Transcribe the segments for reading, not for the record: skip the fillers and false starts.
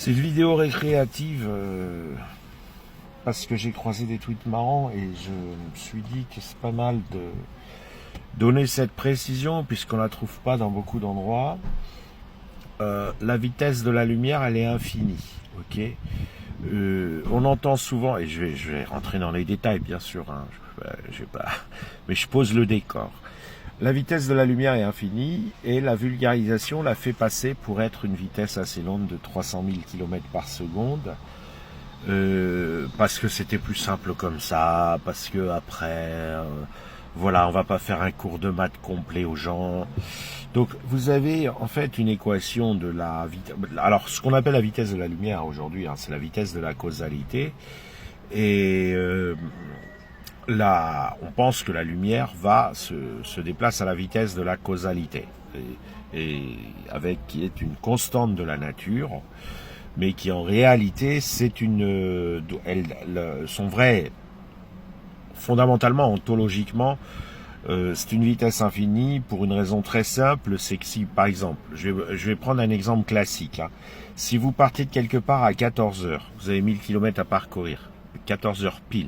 C'est une vidéo récréative parce que j'ai croisé des tweets marrants et je me suis dit que c'est pas mal de donner cette précision puisqu'on la trouve pas dans beaucoup d'endroits. La vitesse de la lumière, elle est infinie. Ok. On entend souvent, et je vais rentrer dans les détails bien sûr, hein, je vais pas, mais je pose le décor. La vitesse de la lumière est infinie et la vulgarisation l'a fait passer pour être une vitesse assez lente de 300 000 km par seconde. Parce que c'était plus simple comme ça, parce que après, voilà, on va pas faire un cours de maths complet aux gens. Donc vous avez en fait une équation de la vitesse. Alors ce qu'on appelle la vitesse de la lumière aujourd'hui, hein, c'est la vitesse de la causalité. Et là, on pense que la lumière se déplace à la vitesse de la causalité, et avec qui est une constante de la nature, mais qui en réalité c'est sont vraies fondamentalement, ontologiquement, c'est une vitesse infinie pour une raison très simple, c'est que si, par exemple, je vais prendre un exemple classique, hein. Si vous partez de quelque part à 14 heures, vous avez 1000 km à parcourir, 14 heures pile,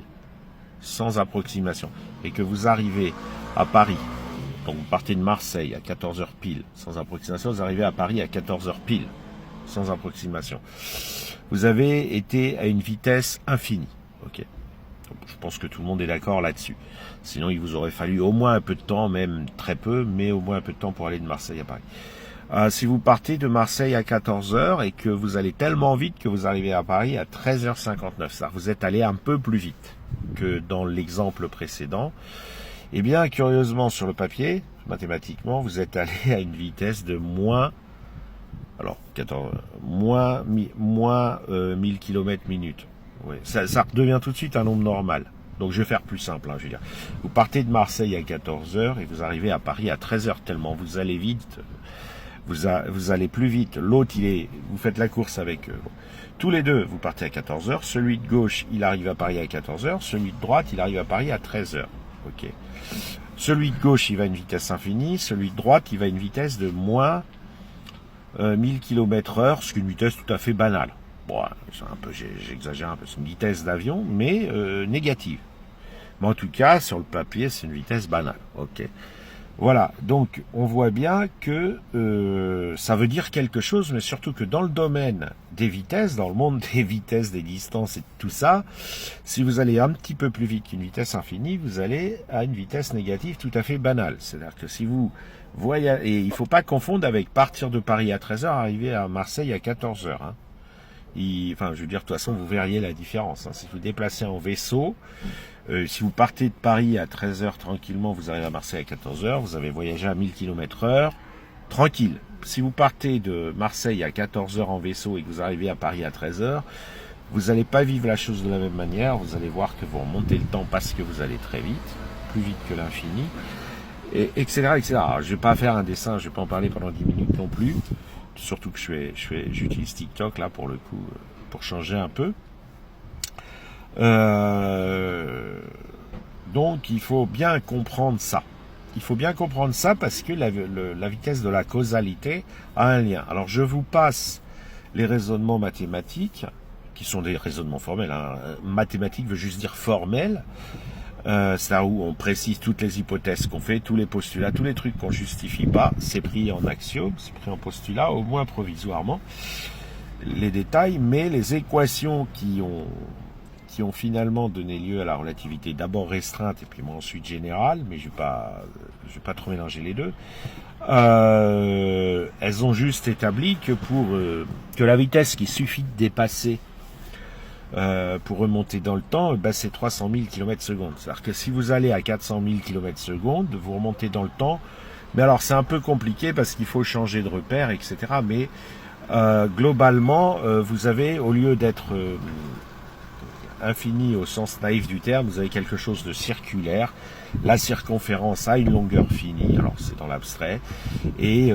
sans approximation, et que vous arrivez à Paris, donc vous partez de Marseille à 14 heures pile, sans approximation, vous arrivez à Paris à 14 heures pile, sans approximation. Vous avez été à une vitesse infinie, ok. Donc, je pense que tout le monde est d'accord là-dessus. Sinon, il vous aurait fallu au moins un peu de temps, même très peu, mais au moins un peu de temps pour aller de Marseille à Paris. Si vous partez de Marseille à 14 heures et que vous allez tellement vite que vous arrivez à Paris à 13h59, ça, vous êtes allé un peu plus vite que dans l'exemple précédent. Eh bien, curieusement, sur le papier, mathématiquement, vous êtes allé à une vitesse de moins 1000 km minute. Ouais, ça redevient tout de suite un nombre normal. Donc je vais faire plus simple, hein, je veux dire. Vous partez de Marseille à 14 heures et vous arrivez à Paris à 13 heures, tellement vous allez vite. Vous allez plus vite. L'autre, vous faites la course avec eux. Tous les deux, vous partez à 14 heures. Celui de gauche, il arrive à Paris à 14 heures. Celui de droite, il arrive à Paris à 13 heures. Ok. Celui de gauche, il va à une vitesse infinie. Celui de droite, il va à une vitesse de moins 1000 km/h, ce qui est une vitesse tout à fait banale. Bon, j'exagère un peu, c'est une vitesse d'avion, mais négative. Mais en tout cas, sur le papier, c'est une vitesse banale. Ok. Voilà, donc on voit bien que ça veut dire quelque chose, mais surtout que dans le domaine des vitesses, dans le monde des vitesses, des distances et tout ça, si vous allez un petit peu plus vite qu'une vitesse infinie, vous allez à une vitesse négative tout à fait banale. C'est-à-dire que si vous voyez, et il ne faut pas confondre avec partir de Paris à 13 heures, arriver à Marseille à 14 heures. Hein. Enfin, je veux dire, de toute façon, vous verriez la différence. Hein. Si vous déplacez en vaisseau, si vous partez de Paris à 13 heures tranquillement, vous arrivez à Marseille à 14 heures, vous avez voyagé à 1000 km/h, tranquille. Si vous partez de Marseille à 14 heures en vaisseau et que vous arrivez à Paris à 13 heures, vous n'allez pas vivre la chose de la même manière, vous allez voir que vous remontez le temps parce que vous allez très vite, plus vite que l'infini, et etc., etc. Alors, je ne vais pas faire un dessin, je ne vais pas en parler pendant 10 minutes non plus, surtout que j'utilise TikTok là pour le coup, pour changer un peu. Donc il faut bien comprendre ça. Il faut bien comprendre ça parce que la vitesse de la causalité a un lien. Alors je vous passe les raisonnements mathématiques, qui sont des raisonnements formels. Hein. Mathématique veut juste dire formel. C'est là où on précise toutes les hypothèses qu'on fait, tous les postulats, tous les trucs qu'on justifie pas. C'est pris en axiome, c'est pris en postulat, au moins provisoirement. Les détails, mais les équations qui ont finalement donné lieu à la relativité d'abord restreinte et puis ensuite générale, mais je vais pas trop mélanger les deux. Elles ont juste établi que que la vitesse qu'il suffit de dépasser pour remonter dans le temps, c'est 300 000 km/s. C'est-à-dire que si vous allez à 400 000 km/s, vous remontez dans le temps. Mais alors c'est un peu compliqué parce qu'il faut changer de repère, etc. Mais globalement, vous avez, au lieu d'être infini au sens naïf du terme, vous avez quelque chose de circulaire. La circonférence a une longueur finie, alors c'est dans l'abstrait, et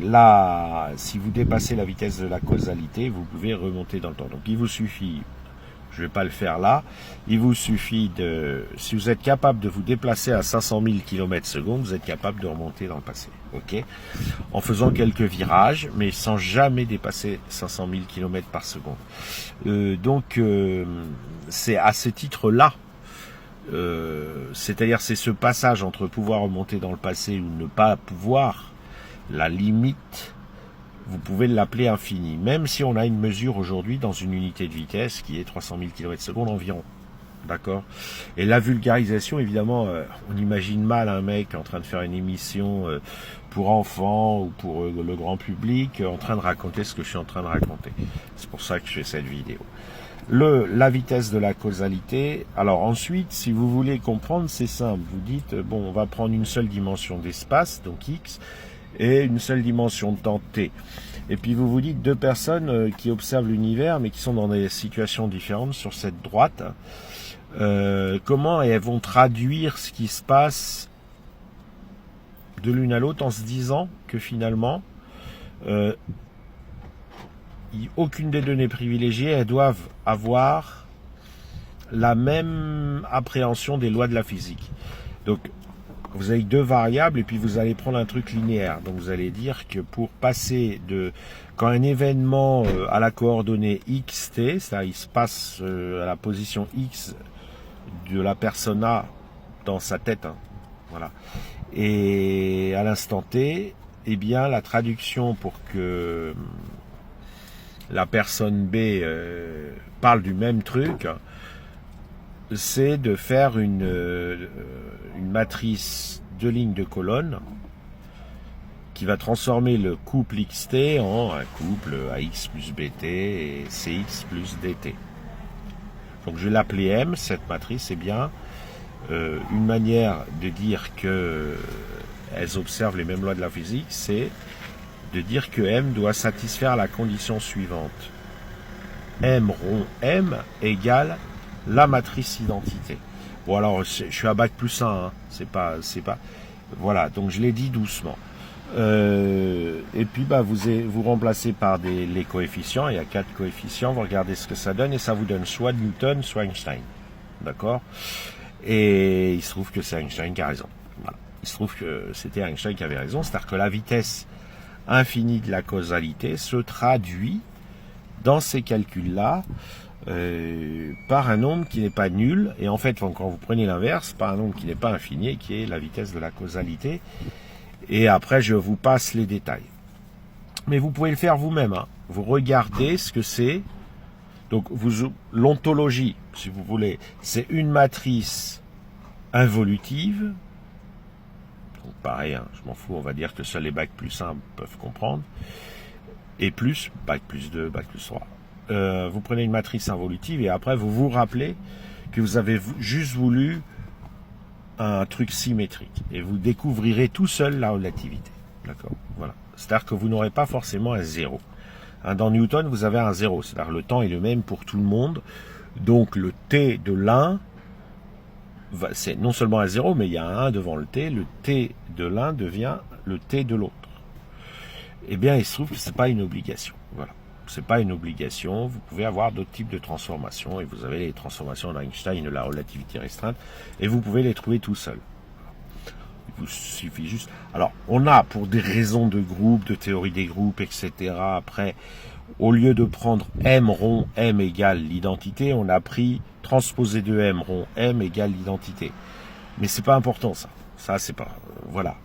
là, si vous dépassez la vitesse de la causalité, vous pouvez remonter dans le temps. Donc il vous suffit, je ne vais pas le faire là, il vous suffit si vous êtes capable de vous déplacer à 500 000 km/s, vous êtes capable de remonter dans le passé. ok, en faisant quelques virages, mais sans jamais dépasser 500 000 km par seconde. Donc, c'est à ce titre-là, c'est-à-dire c'est ce passage entre pouvoir remonter dans le passé ou ne pas pouvoir, la limite, vous pouvez l'appeler infini, même si on a une mesure aujourd'hui dans une unité de vitesse qui est 300 000 km/s environ. D'accord. Et la vulgarisation, évidemment, on imagine mal un mec en train de faire une émission pour enfants ou pour le grand public, en train de raconter ce que je suis en train de raconter. C'est pour ça que je fais cette vidéo. La vitesse de la causalité. Alors ensuite, si vous voulez comprendre, c'est simple. Vous dites, bon, on va prendre une seule dimension d'espace, donc x, et une seule dimension de temps t. Et puis vous vous dites deux personnes qui observent l'univers, mais qui sont dans des situations différentes sur cette droite. Comment elles vont traduire ce qui se passe de l'une à l'autre en se disant que finalement aucune des deux n'est privilégiée, elles doivent avoir la même appréhension des lois de la physique. Donc vous avez deux variables et puis vous allez prendre un truc linéaire. Donc vous allez dire que pour passer de quand un événement à la coordonnée xt, c'est-à-dire il se passe à la position x de la personne A dans sa tête, hein, voilà. Et à l'instant T, eh bien la traduction pour que la personne B parle du même truc, c'est de faire une matrice de lignes de colonnes qui va transformer le couple xt en un couple ax plus bt et cx plus dt. Donc je vais l'appeler M, cette matrice, c'est bien une manière de dire que elles observent les mêmes lois de la physique, c'est de dire que M doit satisfaire la condition suivante. M rond M égale la matrice identité. Bon alors je suis à bac plus 1, hein, c'est pas, voilà, donc je l'ai dit doucement. Et puis bah vous remplacez par les coefficients, il y a 4 coefficients, vous regardez ce que ça donne et ça vous donne soit Newton, soit Einstein. D'accord. Et il se trouve que c'est Einstein qui a raison. Voilà. Il se trouve que c'était Einstein qui avait raison, c'est-à-dire que la vitesse infinie de la causalité se traduit dans ces calculs-là par un nombre qui n'est pas nul, et en fait quand vous prenez l'inverse, par un nombre qui n'est pas infini, qui est la vitesse de la causalité. Et après, je vous passe les détails. Mais vous pouvez le faire vous-même. Hein. Vous regardez ce que c'est. Donc, l'ontologie, si vous voulez, c'est une matrice involutive. Donc, pareil, hein, je m'en fous, on va dire que seuls les bacs plus 1 peuvent comprendre. Et plus, bac plus 2, bac plus 3. Vous prenez une matrice involutive et après, vous vous rappelez que vous avez juste voulu un truc symétrique et vous découvrirez tout seul la relativité. D'accord. Voilà. C'est-à-dire que vous n'aurez pas forcément un zéro. Hein, dans Newton, vous avez un zéro. C'est-à-dire le temps est le même pour tout le monde. Donc le t de l'un, c'est non seulement un zéro, mais il y a un 1 devant le t. Le t de l'un devient le t de l'autre. Eh bien, il se trouve que c'est pas une obligation. Voilà. C'est pas une obligation. Vous pouvez avoir d'autres types de transformations et vous avez les transformations d'Einstein de la relativité restreinte et vous pouvez les trouver tout seul. Il vous suffit juste. Alors, on a pour des raisons de groupe, de théorie des groupes, etc. Après, au lieu de prendre M rond M égale l'identité, on a pris transposé de M rond M égale l'identité. Mais c'est pas important ça. Ça c'est pas. Voilà.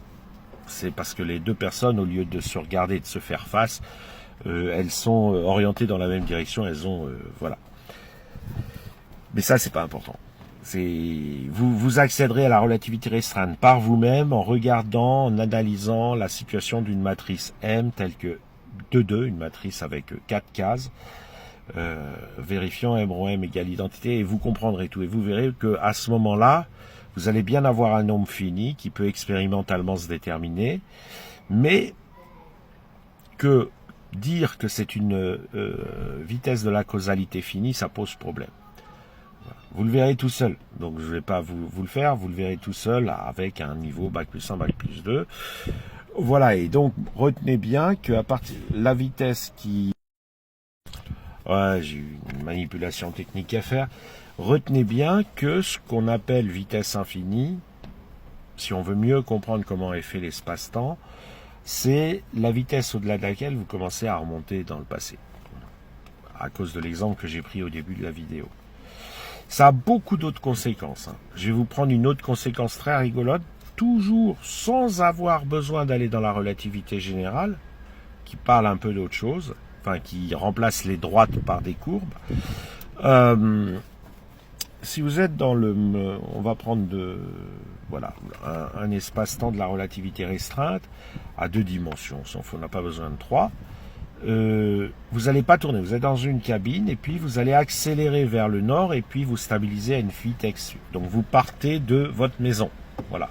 C'est parce que les deux personnes, au lieu de se regarder et de se faire face, elles sont orientées dans la même direction, elles ont voilà. Mais ça c'est pas important. Vous accéderez à la relativité restreinte par vous-même en regardant, en analysant la situation d'une matrice M telle que 2, une matrice avec 4 cases, vérifiant M rond M égale identité et vous comprendrez tout et vous verrez que à ce moment-là, vous allez bien avoir un nombre fini qui peut expérimentalement se déterminer, mais que dire que c'est une vitesse de la causalité finie, ça pose problème. Vous le verrez tout seul. Donc je ne vais pas vous le faire, vous le verrez tout seul avec un niveau bac plus 1, bac plus 2. Voilà, et donc retenez bien que à partir la vitesse qui... Ouais, j'ai eu une manipulation technique à faire. Retenez bien que ce qu'on appelle vitesse infinie, si on veut mieux comprendre comment est fait l'espace-temps, c'est la vitesse au-delà de laquelle vous commencez à remonter dans le passé. À cause de l'exemple que j'ai pris au début de la vidéo. Ça a beaucoup d'autres conséquences. Je vais vous prendre une autre conséquence très rigolote, toujours sans avoir besoin d'aller dans la relativité générale, qui parle un peu d'autre chose, enfin qui remplace les droites par des courbes. Si vous êtes dans le... On va prendre un espace-temps de la relativité restreinte à 2 dimensions, on n'a pas besoin de 3. Vous n'allez pas tourner, vous êtes dans une cabine et puis vous allez accélérer vers le nord et puis vous stabiliser à une vitesse. Donc vous partez de votre maison. Voilà.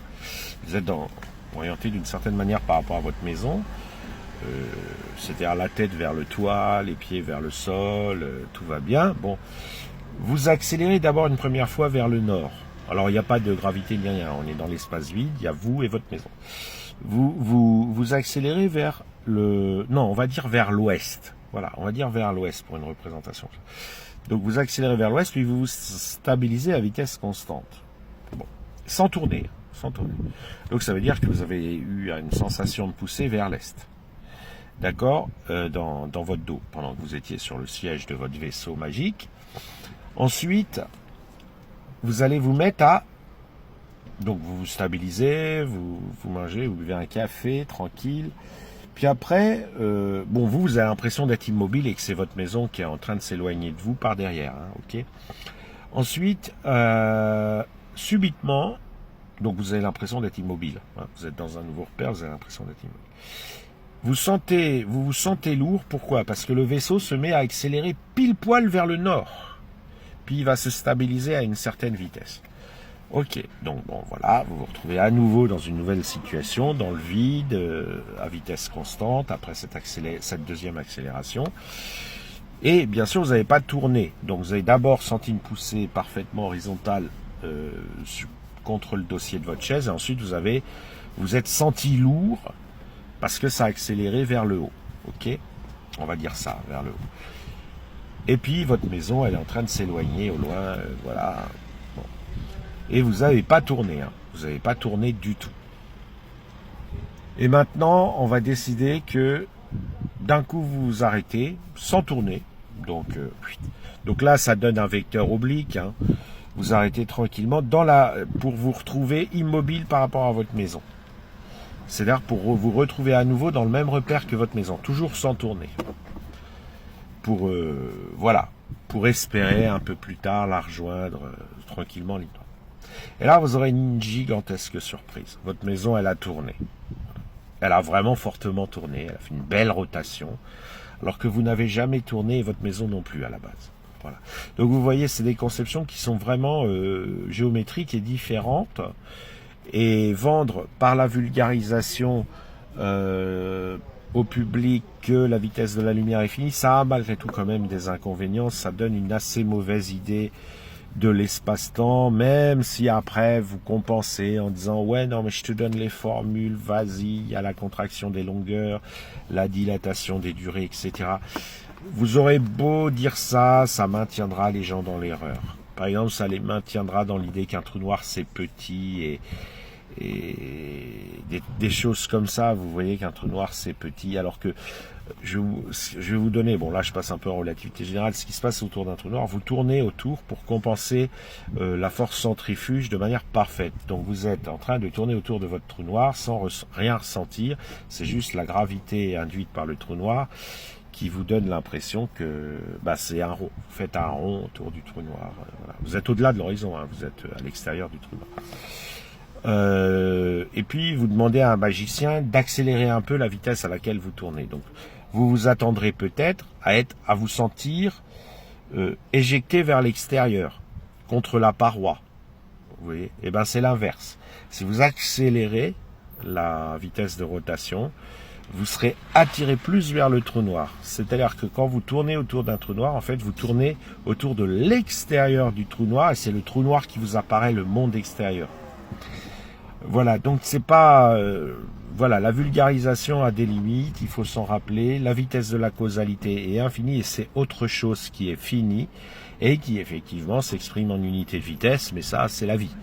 Vous êtes orienté d'une certaine manière par rapport à votre maison. C'est-à-dire la tête vers le toit, les pieds vers le sol, tout va bien. Bon, vous accélérez d'abord une première fois vers le nord. Alors il n'y a pas de gravité ni rien, on est dans l'espace vide, il y a vous et votre maison. Vous accélérez vers on va dire vers l'ouest. Voilà, on va dire vers l'ouest pour une représentation. Donc vous accélérez vers l'ouest, puis vous vous stabilisez à vitesse constante. Bon, sans tourner. Donc ça veut dire que vous avez eu une sensation de poussée vers l'est. D'accord, dans votre dos, pendant que vous étiez sur le siège de votre vaisseau magique. Ensuite, vous allez vous mettre à... Donc vous vous stabilisez, vous mangez, vous buvez un café, tranquille. Puis après, vous avez l'impression d'être immobile et que c'est votre maison qui est en train de s'éloigner de vous par derrière. Ok. Ensuite, subitement, donc vous avez l'impression d'être immobile. Vous êtes dans un nouveau repère, vous avez l'impression d'être immobile. Vous vous sentez lourd, pourquoi? Parce que le vaisseau se met à accélérer pile poil vers le nord. Puis il va se stabiliser à une certaine vitesse. Ok, donc voilà, vous vous retrouvez à nouveau dans une nouvelle situation, dans le vide, à vitesse constante, après cette deuxième accélération. Et bien sûr, vous n'avez pas tourné. Donc vous avez d'abord senti une poussée parfaitement horizontale contre le dossier de votre chaise, et ensuite vous êtes senti lourd, parce que ça a accéléré vers le haut. Ok, on va dire ça, vers le haut. Et puis votre maison, elle est en train de s'éloigner au loin, voilà. Bon. Et vous n'avez pas tourné, vous n'avez pas tourné du tout. Et maintenant, on va décider que d'un coup vous vous arrêtez sans tourner. Donc là, ça donne un vecteur oblique. Vous arrêtez tranquillement pour vous retrouver immobile par rapport à votre maison. C'est-à-dire pour vous retrouver à nouveau dans le même repère que votre maison, toujours sans tourner. Pour espérer un peu plus tard la rejoindre tranquillement. Et là, vous aurez une gigantesque surprise. Votre maison, elle a tourné. Elle a vraiment fortement tourné. Elle a fait une belle rotation. Alors que vous n'avez jamais tourné et votre maison non plus à la base. Voilà. Donc vous voyez, c'est des conceptions qui sont vraiment géométriques et différentes. Et vendre par la vulgarisation au public que la vitesse de la lumière est finie, ça a malgré tout quand même des inconvénients. Ça donne une assez mauvaise idée de l'espace-temps, même si après vous compensez en disant ouais non mais je te donne les formules, vas-y, il y a la contraction des longueurs, la dilatation des durées, etc. Vous aurez beau dire ça, ça maintiendra les gens dans l'erreur. Par exemple, ça les maintiendra dans l'idée qu'un trou noir c'est petit et des choses comme ça. Vous voyez qu'un trou noir c'est petit, alors que je vais vous donner, bon là je passe un peu en relativité générale, ce qui se passe autour d'un trou noir. Vous tournez autour pour compenser la force centrifuge de manière parfaite. Donc vous êtes en train de tourner autour de votre trou noir sans rien ressentir. C'est juste la gravité induite par le trou noir qui vous donne l'impression que c'est un rond. Vous faites un rond autour du trou noir. Voilà. Vous êtes au-delà de l'horizon, vous êtes à l'extérieur du trou noir. Et puis vous demandez à un magicien d'accélérer un peu la vitesse à laquelle vous tournez. Donc vous vous attendrez peut-être à vous sentir éjecté vers l'extérieur, contre la paroi. Vous voyez, et c'est l'inverse. Si vous accélérez la vitesse de rotation, vous serez attiré plus vers le trou noir. C'est-à-dire que quand vous tournez autour d'un trou noir, en fait, vous tournez autour de l'extérieur du trou noir, et c'est le trou noir qui vous apparaît, le monde extérieur. Voilà, donc c'est pas... la vulgarisation a des limites, il faut s'en rappeler. La vitesse de la causalité est infinie, et c'est autre chose qui est fini, et qui effectivement s'exprime en unité de vitesse, mais ça, c'est la vie.